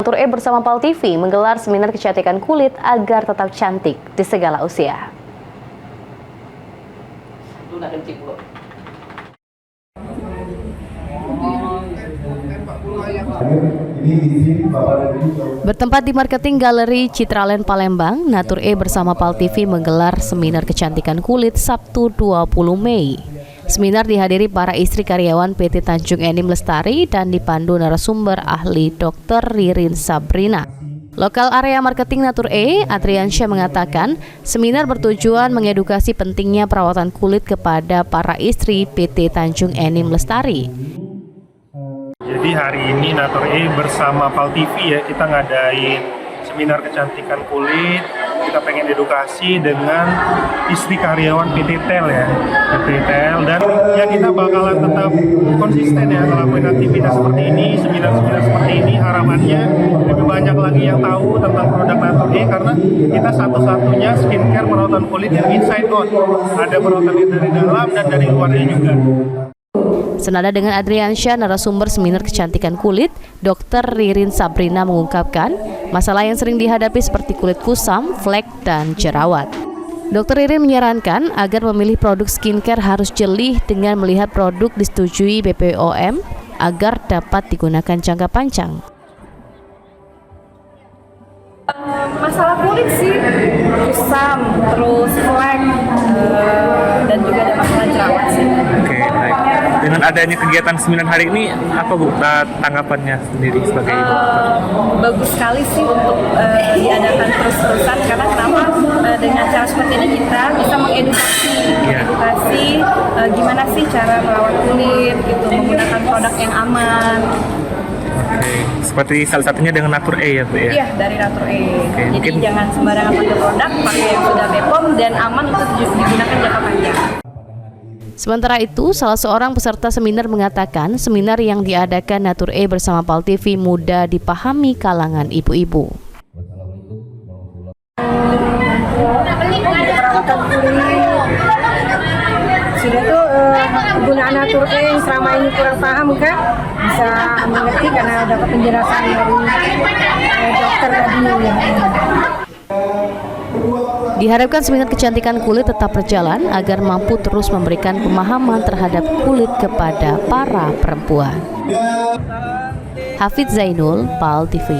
Natur E bersama PAL TV menggelar seminar kecantikan kulit agar tetap cantik di segala usia. Bertempat di Marketing Galeri Citraland Palembang, Natur E bersama PAL TV menggelar seminar kecantikan kulit Sabtu 20 Mei. Seminar dihadiri para istri karyawan PT Tanjung Enim Lestari dan dipandu narasumber ahli Dr. Ririn Sabrina. Lokal area marketing Natur E, Adriansyah mengatakan, seminar bertujuan mengedukasi pentingnya perawatan kulit kepada para istri PT Tanjung Enim Lestari. Jadi hari ini Natur E bersama PAL TV ya, kita ngadain seminar kecantikan kulit. Kita pengen edukasi dengan istri karyawan PT TEL ya, PT TEL, dan ya kita bakalan tetap konsisten ya ngelakuin aktivitas seperti ini, seminar-seminar seperti ini. Harapannya lebih banyak lagi yang tahu tentang produk Natur E, karena kita satu-satunya skincare perawatan kulit yang inside out. Ada perawatan dari dalam dan dari luarnya juga. Senada dengan Adriansyah, narasumber seminar kecantikan kulit, Dr. Ririn Sabrina mengungkapkan masalah yang sering dihadapi seperti kulit kusam, flek, dan jerawat. Dr. Ririn menyarankan agar memilih produk skincare harus jeli dengan melihat produk disetujui BPOM agar dapat digunakan jangka panjang. Masalah kulit sih, kusam, terus flek, dan juga ada masalah jerawat sih. Oke, baik. Dengan adanya kegiatan seminar hari ini, apa Bu tanggapannya sendiri sebagai ibu? Bagus sekali sih untuk diadakan terus-terusan, karena kenapa dengan cara seperti ini kita bisa mengedukasi, gimana sih cara merawat kulit, gitu, menggunakan produk yang aman. Oke, seperti salah satunya dengan Natur E ya Bu ya? Iya, dari Natur E. Oke, jadi mungkin jangan sembarangan pakai produk, pakai yang sudah BPOM dan aman untuk digunakan jangka panjang. Sementara itu, salah seorang peserta seminar mengatakan seminar yang diadakan Natur E bersama PAL TV mudah dipahami kalangan ibu-ibu. Perawatan kulit sudah tuh penggunaan Natur E yang selama ini kurang paham kan, bisa mengerti karena dapat penjelasan dari dokter tadi. Diharapkan seminar kecantikan kulit tetap berjalan agar mampu terus memberikan pemahaman terhadap kulit kepada para perempuan. Hafidz Zainul, PAL TV.